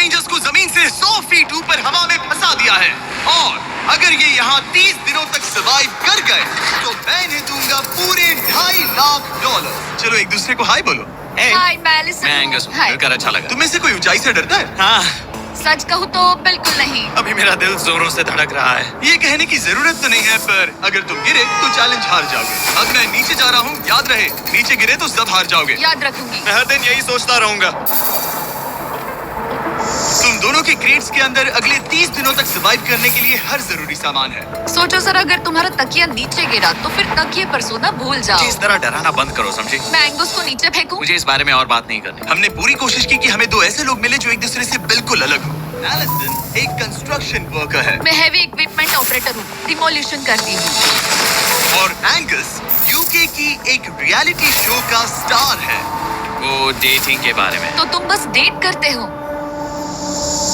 Strangers को जमीन से 100 फीट ऊपर हवा में फंसा दिया है और अगर ये यहाँ 30 दिनों तक सर्वाइव कर गए तो मैं इन्हें दूंगा पूरे $2.5 लाख। चलो एक दूसरे को हाय बोलो। हाय मैं एलिसन। मैं एंगस हूँ, हाय। मिलकर अच्छा लगा। तुम्हें से कोई ऊंचाई से डरता है? हाँ। सच कहूँ तो बिल्कुल नहीं। अभी मेरा दिल जोरों से धड़क रहा है। ये कहने की जरूरत तो नहीं है, पर अगर तुम गिरे तो चैलेंज हार जाओगे। अब मैं नीचे जा रहा हूँ, याद रहे नीचे गिरे तो सब हार जाओगे। याद रखूंगी। मैं हर दिन यही सोचता रहूंगा। तुम दोनों के क्रेट्स के अंदर अगले 30 दिनों तक सर्वाइव करने के लिए हर जरूरी सामान है। सोचो सर, अगर तुम्हारा तकिया नीचे गिरा तो फिर तकिए पर सोना भूल जाओ। इस तरह डराना बंद करो, समझे? मैं एंगस को नीचे फेंकूं? मुझे इस बारे में और बात नहीं करनी। हमने पूरी कोशिश की कि हमें दो ऐसे लोग मिले जो एक दूसरे से बिल्कुल अलग हो। एलिसन एक कंस्ट्रक्शन वर्कर है। मैं हैवी इक्विपमेंट ऑपरेटर हूँ, डिमोलिशन करती हूँ। और एंगस यूके की एक रियलिटी शो का स्टार है। वो डेटिंग के बारे में। तो तुम बस डेट करते हो?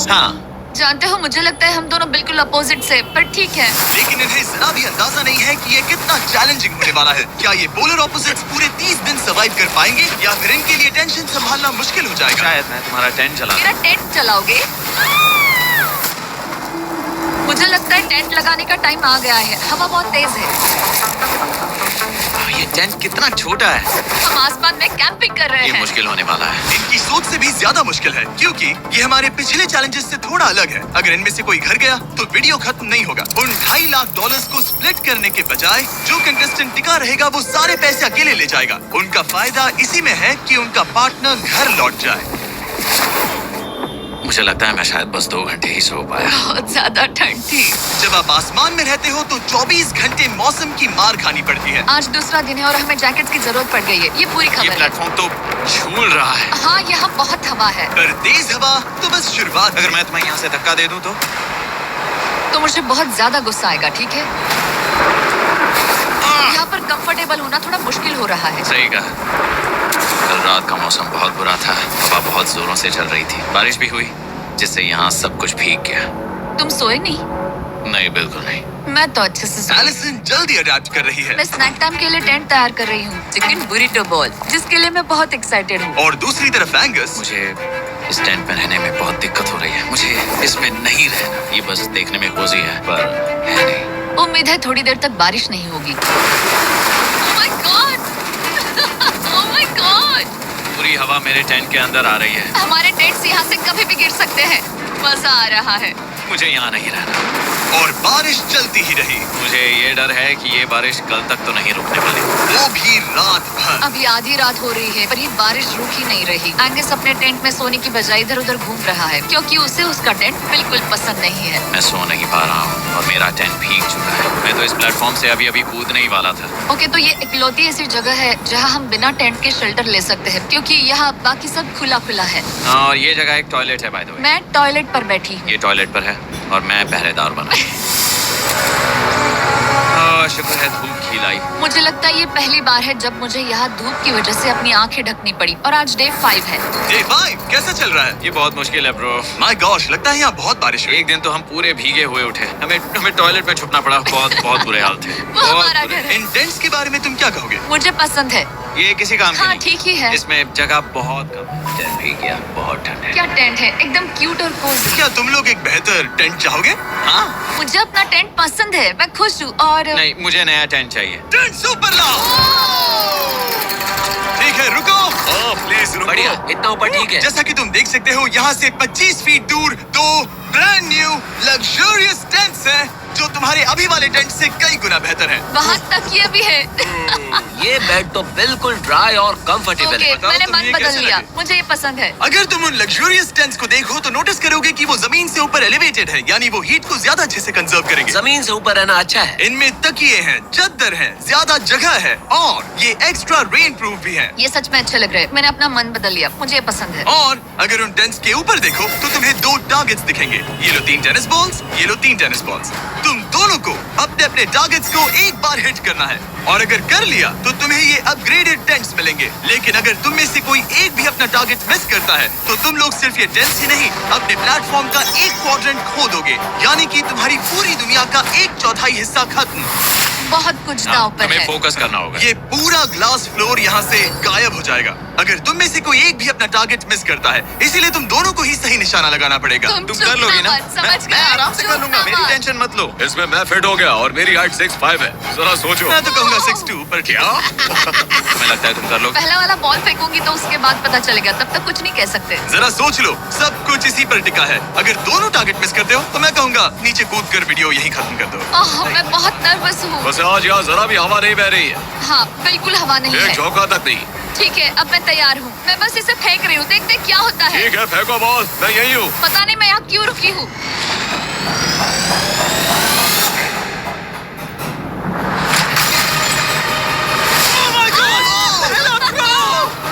हाँ। जानते हो, मुझे लगता है हम दोनों बिल्कुल अपोजिट से, पर ठीक है। लेकिन इन्हें जरा भी अंदाजा नहीं है कि ये कितना चैलेंजिंग होने वाला है। क्या ये पोलर ऑपोजिट्स पूरे 30 दिन सर्वाइव कर पाएंगे या फिर इनके लिए टेंशन संभालना मुश्किल हो जाएगा? शायद मैं तुम्हारा टेंट चला। मेरा टेंट चलाओगे? मुझे लगता है टेंट लगाने का टाइम आ गया है। हवा बहुत तेज है। ये टेंट कितना छोटा है। हम आसमान में कैंपिंग कर रहे ये हैं। मुश्किल होने वाला है। इनकी सोच से भी ज्यादा मुश्किल है, क्योंकि ये हमारे पिछले चैलेंजेस से थोड़ा अलग है। अगर इनमें से कोई घर गया तो वीडियो खत्म नहीं होगा। उन $2.5 लाख को स्प्लिट करने के बजाय जो कंटेस्टेंट टिका रहेगा वो सारे पैसे अकेले ले जाएगा। उनका फायदा इसी में है कि उनका पार्टनर घर लौट जाए। मुझे लगता है मैं शायद बस 2 घंटे ही सो पाया। बहुत ज्यादा ठंड थी। जब आप आसमान में रहते हो तो 24 घंटे मौसम की मार खानी पड़ती है। आज दूसरा दिन है और हमें जैकेट की जरूरत पड़ गई है। ये पूरी ये खबर है। प्लेटफॉर्म तो झूल रहा है। हाँ, यहाँ बहुत हवा है। पर तेज हवा तो बस शुरुआत। अगर मैं तुम्हें यहाँ से धक्का दे दूं तो मुझे बहुत ज्यादा गुस्सा आएगा, ठीक है? यहाँ पर कंफर्टेबल होना थोड़ा मुश्किल हो रहा है। सही कहा। कल रात का मौसम बहुत बुरा था। हवा बहुत जोरों से चल रही थी। बारिश भी हुई, जिससे यहाँ सब कुछ भीग गया। तुम सोए नहीं? नहीं, बिल्कुल नहीं। मैं तो अच्छे से सोई। एलिसन जल्दी अडैप्ट कर रही है। मैं स्नैक टाइम के लिए टेंट तैयार कर रही हूँ, चिकन बुरिटो बॉल, जिसके लिए मैं बहुत एक्साइटेड हूँ। और दूसरी तरफ एंगस। मुझे इस टेंट में रहने में बहुत दिक्कत हो रही है। मुझे इसमें नहीं रहना। ये बस देखने में कोजी है, पर है नहीं। उम्मीद है थोड़ी देर तक बारिश नहीं होगी। Oh my God! Oh my God! पूरी हवा मेरे टेंट के अंदर आ रही है। हमारे टेंट्स यहाँ से कभी भी गिर सकते हैं। मजा आ रहा है। मुझे यहाँ नहीं रहना। और बारिश चलती ही रही। मुझे ये डर है कि ये बारिश कल तक तो नहीं रुकने वाली, वो भी रात भर। अभी आधी रात हो रही है, पर ये बारिश रुक ही नहीं रही। एंगस अपने टेंट में सोने की बजाय इधर उधर घूम रहा है, क्योंकि उसे उसका टेंट बिल्कुल पसंद नहीं है। मैं सो नहीं पा रहा हूँ और मेरा टेंट भीग चुका है। मैं तो इस प्लेटफॉर्म से अभी कूदने ही वाला था। ओके, तो ये इकलौती ऐसी जगह है जहाँ हम बिना टेंट के शेल्टर ले सकते हैं, क्योंकि यहाँ बाकी सब खुला खुला है। और ये जगह एक टॉयलेट है, बाय द वे। मैं टॉयलेट पर बैठी हूँ। ये टॉयलेट पर है और मैं पहरेदार बना। शुक्र है धूप खिलाई। मुझे लगता है ये पहली बार है जब मुझे यहाँ धूप की वजह से अपनी आंखें ढकनी पड़ी। और आज डे 5 है। डे 5 कैसा चल रहा है? ये बहुत मुश्किल है ब्रो। माय गॉश, लगता है यहाँ बहुत बारिश हुई। एक दिन तो हम पूरे भीगे हुए उठे। हमें टॉयलेट में छुपना पड़ा। बहुत बुरे हाल थे। वो हमारा घर है। इन टेंट्स के बारे में तुम क्या कहोगे? मुझे पसंद है। ये किसी काम हाँ, नहीं। ठीक ही है। इसमें जगह बहुत कम है। भी क्या बहुत ठंड है। क्या टेंट है, एकदम क्यूट और कोजी। क्या तुम लोग एक बेहतर टेंट चाहोगे? हाँ, मुझे अपना टेंट पसंद है, मैं खुश हूँ। और नहीं, मुझे नया टेंट चाहिए। टेंट सुपर लाओ। ठीक है, रुको। प्लीज रुको। बढ़िया, इतना ऊपर ठीक है। जैसा कि तुम देख सकते हो, यहाँ से 25 फीट दूर 2 ब्रांड न्यू लग्जरियस टेंट्स हैं, जो तुम्हारे अभी वाले टेंट से कई गुना बेहतर है। वहाँ तक ये भी है। ये बेड तो बिल्कुल ड्राई और कंफर्टेबल ओके, है। बताओ मैंने तुम्हें मन ये बदल कैसे लिया। लगे? मुझे ये पसंद है। अगर तुम उन लग्जरियस टेंट्स को देखो तो नोटिस करोगे कि वो जमीन से ऊपर एलिवेटेड है, यानी वो हीट को ज्यादा अच्छे से कंजर्व करेंगे। जमीन से ऊपर रहना अच्छा है। इनमें तकिए हैं, चद्दर है, ज्यादा जगह है और ये एक्स्ट्रा रेन प्रूफ भी है। ये सच में अच्छे लग रहे हैं। मैंने अपना मन बदल लिया, मुझे ये पसंद है। और अगर उन टेंट्स के ऊपर देखो तो तुम्हें 2 टारगेट्स दिखेंगे। ये लो 3 टेनिस बॉल्स, ये लो 3 टेनिस बॉल्स। तुम दोनों को अपने अपने टारगेट्स को एक बार हिट करना है और अगर कर लिया तो तुम्हें ये अपग्रेडेड टेंट्स मिलेंगे। लेकिन अगर तुम में से कोई एक भी अपना टारगेट मिस करता है तो तुम लोग सिर्फ ये टेंट्स ही नहीं, अपने प्लेटफॉर्म का एक क्वाड्रेंट खो दोगे, यानी कि तुम्हारी पूरी दुनिया का 1/4 हिस्सा खत्म। बहुत कुछ दांव पर हमें है। फोकस करना होगा। ये पूरा ग्लास फ्लोर यहाँ से गायब हो जाएगा। अगर तुम में से कोई एक भी अपना टारगेट मिस करता है, इसीलिए तुम दोनों को ही सही निशाना लगाना पड़ेगा। तुम तुम चुप कर लोगे ना ना? मत, समझ मैं गए? आराम से चुप कर लूंगा, ना मेरी मत। टेंशन मत लो। इसमें मैं फिट हो गया और मेरी हाइट 6'5" है। जरा सोचो। मैं तो कहूंगा 6'2", पर क्या? तुम्हें लगता है तुम कर लोगे? पहला वाला बॉल फेंकूंगी तो उसके बाद पता चलेगा, तब तक कुछ नहीं कह सकते। जरा सोच लो, सब कुछ इसी पर टिका है। अगर दोनों टारगेट मिस करते हो तो मैं कहूंगा नीचे कूद कर वीडियो यहीं खत्म कर दो। मैं बहुत नर्वस हूँ। बस आज यहाँ जरा भी हवा नहीं बह रही है, हाँ बिल्कुल हवा नहीं एक है। झोंका तक नहीं। ठीक है, अब मैं तैयार हूँ। मैं बस इसे फेंक रही हूँ, देखते हैं क्या होता है। ठीक है, फेंको बॉल, मैं यही हूँ। पता नहीं मैं यहाँ क्यों रुकी हूँ।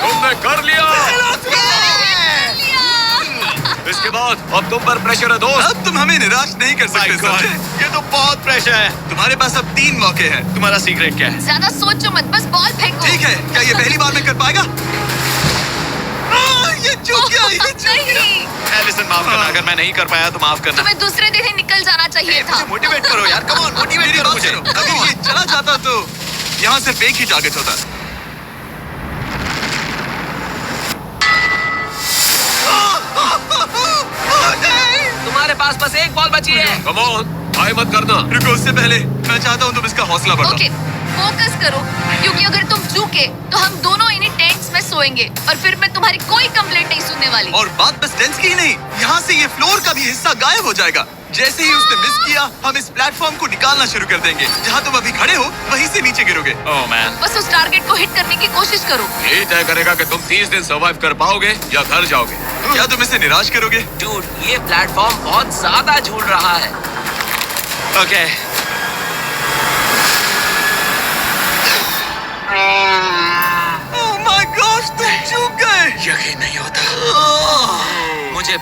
तुमने कर लिया। इसके बाद अब तुम पर प्रेशर है दोस्त। अब तुम हमें निराश नहीं कर सकते, समझे? ये तो बहुत प्रेशर है। तुम्हारे पास अब 3 मौके हैं। तुम्हारा सीक्रेट क्या है? ज्यादा सोचो मत, बस बॉल फेंको। ठीक है, क्या ये पहली बार में कर पाएगा? ये चूक गया, ये चूक गया। नहीं, एलिसन माफ करना, अगर मैं नहीं कर पाया तो माफ करना। तुम्हें दूसरे दिन ही निकल जाना चाहिए था। मुझे मोटिवेट करो यार, कम ऑन, मोटिवेट मेरी करो बात मुझे। सुनो, अगर ये चला जाता तो यहाँ सिर्फ एक ही टारगेट होता। तुम्हारे पास बस एक बॉल बची है। कम ऑन, हाय मत करना। रुको, उससे पहले मैं चाहता हूँ तुम इसका हौसला बढ़ाओ। ओके, फोकस करो, क्योंकि अगर तुम चूके तो हम दोनों इन्हीं टेंट्स में सोएंगे और फिर मैं तुम्हारी कोई कंप्लेंट नहीं सुनने वाली। और बात बस टेंस की ही नहीं, यहाँ से ये फ्लोर का भी हिस्सा गायब हो जाएगा। जैसे ही उसने मिस किया, हम इस प्लेटफॉर्म को निकालना शुरू कर देंगे। जहाँ तुम अभी खड़े हो, वहीं से नीचे गिरोगे। ओह मैन, बस उस टारगेट को हिट करने की कोशिश करो। यही तय करेगा कि तुम 30 दिन सर्वाइव कर पाओगे या घर जाओगे। क्या तुम इसे निराश करोगे? डूड, ये प्लेटफॉर्म बहुत ज्यादा झूल रहा है। ओके। ओह माय गॉश, तुम चूक गए। यकीन नहीं होता। मुझे